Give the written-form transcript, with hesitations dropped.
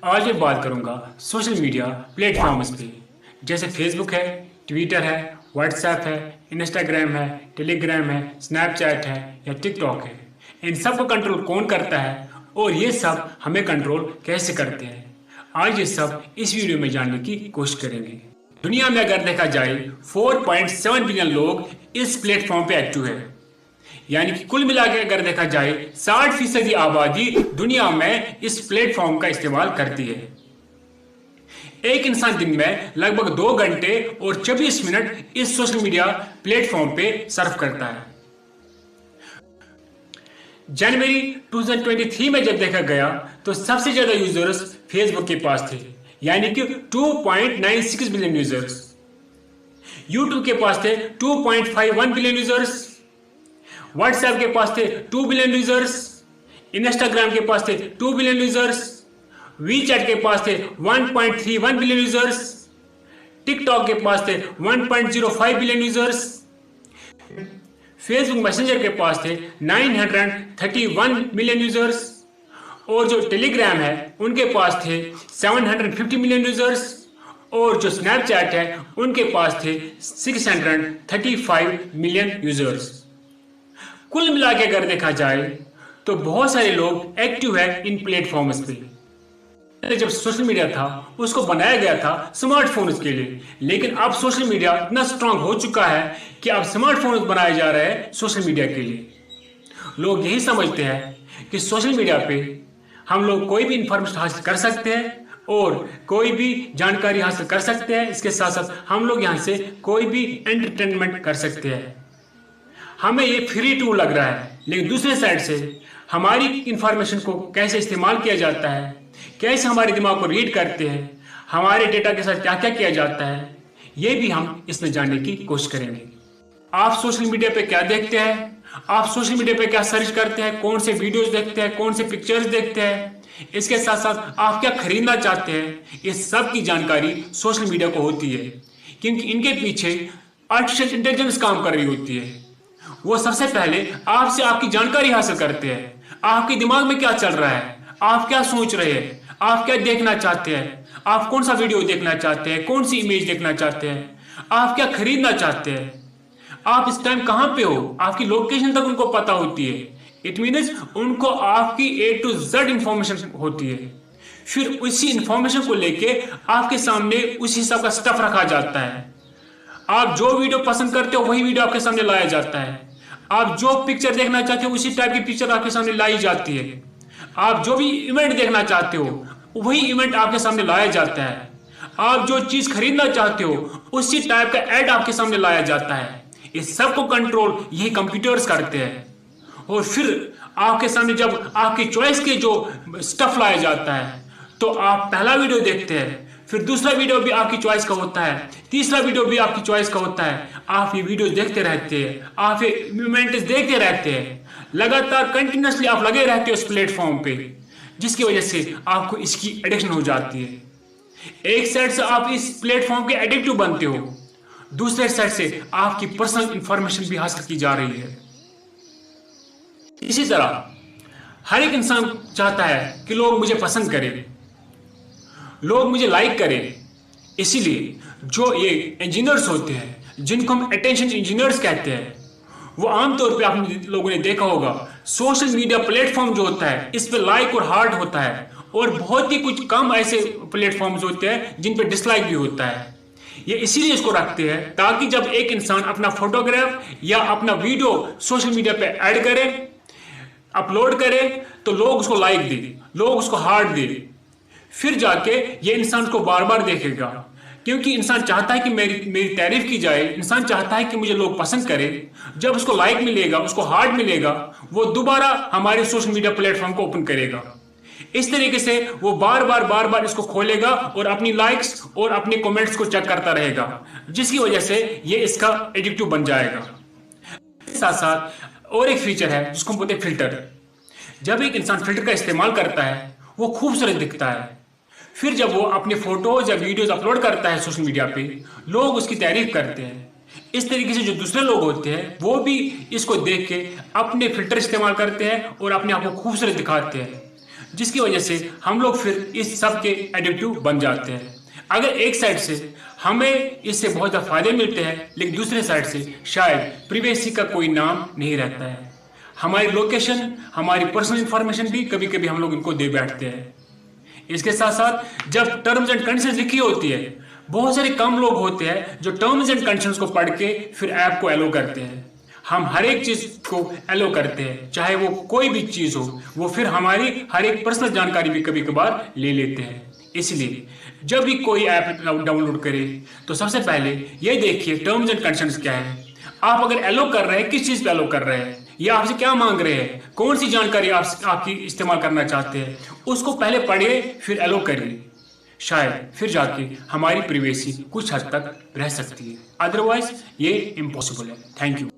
आज मैं बात करूंगा सोशल मीडिया प्लेटफॉर्म्स पे। जैसे फेसबुक है, ट्विटर है, व्हाट्सएप है, इंस्टाग्राम है, टेलीग्राम है, स्नैपचैट है या टिकटॉक है। इन सब को कंट्रोल कौन करता है और ये सब हमें कंट्रोल कैसे करते हैं, आज ये सब इस वीडियो में जानने की कोशिश करेंगे। दुनिया में अगर देखा जाए 4.7 बिलियन लोग इस प्लेटफॉर्म पे एक्टिव है, यानी कि कुल मिलाकर अगर देखा जाए 60% आबादी दुनिया में इस प्लेटफॉर्म का इस्तेमाल करती है। एक इंसान दिन में लगभग 2 घंटे और 24 मिनट इस सोशल मीडिया प्लेटफॉर्म पे सर्फ करता है। जनवरी 2023 में जब देखा गया तो सबसे ज्यादा यूजर्स फेसबुक के पास थे, यानी कि 2.96 बिलियन यूजर्स। यूट्यूब के पास थे 2.51 बिलियन यूजर्स। व्हाट्सएप के पास थे 2 बिलियन यूजर्स। इंस्टाग्राम के पास थे 2 बिलियन यूजर्स। वीचैट के पास थे 1.31 बिलियन यूजर्स। टिकटॉक के पास थे 1.05 बिलियन यूजर्स। फेसबुक मैसेंजर के पास थे 931 मिलियन यूजर्स। और जो टेलीग्राम है उनके पास थे 750 मिलियन यूजर्स। और जो स्नैपचैट है उनके पास थे 635 मिलियन यूजर्स। कुल मिला के अगर देखा जाए तो बहुत सारे लोग एक्टिव है इन प्लेटफॉर्म्स पे। जब सोशल मीडिया था उसको बनाया गया था स्मार्टफोन्स के लिए, लेकिन अब सोशल मीडिया इतना स्ट्रांग हो चुका है कि अब स्मार्टफोन्स बनाए जा रहे हैं सोशल मीडिया के लिए। लोग यही समझते हैं कि सोशल मीडिया पे हम लोग कोई भी इंफॉर्मेशन हासिल कर सकते हैं और कोई भी जानकारी हासिल कर सकते हैं। इसके साथ साथ हम लोग यहाँ से कोई भी एंटरटेनमेंट कर सकते हैं। हमें ये फ्री टूल लग रहा है, लेकिन दूसरे साइड से हमारी इंफॉर्मेशन को कैसे इस्तेमाल किया जाता है, कैसे हमारे दिमाग को रीड करते हैं, हमारे डेटा के साथ क्या क्या किया जाता है, ये भी हम इसमें जानने की कोशिश करेंगे। आप सोशल मीडिया पे क्या देखते हैं, आप सोशल मीडिया पे क्या सर्च करते हैं, कौन से वीडियोस देखते हैं, कौन से पिक्चर्स देखते हैं, इसके साथ साथ आप क्या खरीदना चाहते हैं, इस सब की जानकारी सोशल मीडिया को होती है, क्योंकि इनके पीछे आर्टिफिशियल इंटेलिजेंस काम कर रही होती है। वो सबसे पहले आपसे आपकी जानकारी हासिल करते हैं, आपके दिमाग में क्या चल रहा है, आप क्या सोच रहे हैं, आप क्या देखना चाहते हैं, आप कौन सा वीडियो देखना चाहते हैं, कौन सी इमेज देखना चाहते हैं, आप क्या खरीदना चाहते हैं, आप इस टाइम कहां पे हो, आपकी लोकेशन तक उनको पता होती है। इट मीन्स उनको आपकी A to Z इंफॉर्मेशन होती है। फिर उसी इंफॉर्मेशन को लेके आपके सामने उसी हिसाब का स्टफ रखा जाता है। आप जो वीडियो पसंद करते हो वही वीडियो आपके सामने लाया जाता है। आप जो पिक्चर देखना चाहते हो उसी टाइप की पिक्चर आपके सामने लाई जाती है। आप जो भी इवेंट देखना चाहते हो वही इवेंट आपके सामने लाया जाता है। आप जो चीज खरीदना चाहते हो उसी टाइप का एड आपके सामने लाया जाता है। इस सब को कंट्रोल यही कंप्यूटर्स करते हैं। और फिर आपके सामने जब आपकी चॉइस के जो स्टफ लाया जाता है तो आप पहला वीडियो देखते हैं, फिर दूसरा वीडियो भी आपकी चॉइस का होता है, तीसरा वीडियो भी आपकी चॉइस का होता है। आप ये वीडियो देखते रहते हैं, आप ये इवेंट्स देखते रहते हैं, लगातार कंटिन्यूसली आप लगे रहते हो इस प्लेटफॉर्म पे, जिसकी वजह से आपको इसकी एडिक्शन हो जाती है। एक साइड से आप इस प्लेटफॉर्म के एडिक्टिव बनते हो, दूसरे साइड से आपकी पर्सनल इंफॉर्मेशन भी हासिल की जा रही है। इसी तरह हर एक इंसान चाहता है कि लोग मुझे पसंद करें, लोग मुझे लाइक करें। इसीलिए जो ये इंजीनियर्स होते हैं जिनको हम अटेंशन इंजीनियर्स कहते हैं, वो आमतौर पे आप लोगों ने देखा होगा सोशल मीडिया प्लेटफॉर्म जो होता है इस पे लाइक और हार्ट होता है, और बहुत ही कुछ कम ऐसे प्लेटफॉर्म्स होते हैं जिन पे डिसलाइक भी होता है। ये इसीलिए इसको रखते हैं ताकि जब एक इंसान अपना फोटोग्राफ या अपना वीडियो सोशल मीडिया पे ऐड करे, अपलोड करे, तो लोग उसको लाइक दे, लोग उसको हार्ट दे, फिर जाके ये इंसान को बार बार देखेगा। क्योंकि इंसान चाहता है कि मेरी तारीफ की जाए, इंसान चाहता है कि मुझे लोग पसंद करें। जब उसको लाइक मिलेगा, उसको हार्ट मिलेगा, वो दोबारा हमारे सोशल मीडिया प्लेटफॉर्म को ओपन करेगा। इस तरीके से वो बार बार इसको खोलेगा और अपनी लाइक्स और अपने कमेंट्स को चेक करता रहेगा, जिसकी वजह से ये इसका एडिक्टिव बन जाएगा। साथ साथ और एक फीचर है जिसको हम बोलते हैं फिल्टर। जब एक इंसान फिल्टर का इस्तेमाल करता है वो खूबसूरत दिखता है। फिर जब वो अपने फोटोज या वीडियोज अपलोड करता है सोशल मीडिया पे, लोग उसकी तारीफ करते हैं। इस तरीके से जो दूसरे लोग होते हैं वो भी इसको देख के अपने फिल्टर इस्तेमाल करते हैं और अपने आप को खूबसूरत दिखाते हैं, जिसकी वजह से हम लोग फिर इस सब के एडिक्टिव बन जाते हैं। अगर एक साइड से हमें इससे बहुत ज़्यादा फायदे मिलते हैं, लेकिन दूसरे साइड से शायद प्रिवेसी का कोई नाम नहीं रहता है। हमारी लोकेशन, हमारी पर्सनल इंफॉर्मेशन भी कभी कभी हम लोग इनको दे बैठते हैं। इसके साथ साथ जब टर्म्स एंड कंडीशंस लिखी होती है, बहुत सारे कम लोग होते हैं जो टर्म्स एंड कंडीशंस को पढ़ के फिर ऐप को एलो करते हैं। हम हर एक चीज को एलो करते हैं, चाहे वो कोई भी चीज हो, वो फिर हमारी हर एक पर्सनल जानकारी भी कभी कभार ले लेते हैं। इसलिए जब भी कोई ऐप डाउनलोड करे तो सबसे पहले ये देखिए टर्म्स एंड कंडीशंस क्या है। आप अगर एलो कर रहे हैं, किस चीज पे एलो कर रहे हैं, ये आपसे क्या मांग रहे हैं, कौन सी जानकारी आपकी इस्तेमाल करना चाहते हैं, उसको पहले पढ़िए फिर एलो करिए। शायद फिर जाके हमारी प्रिवेसी कुछ हद तक रह सकती है, अदरवाइज ये इम्पॉसिबल है। Thank you.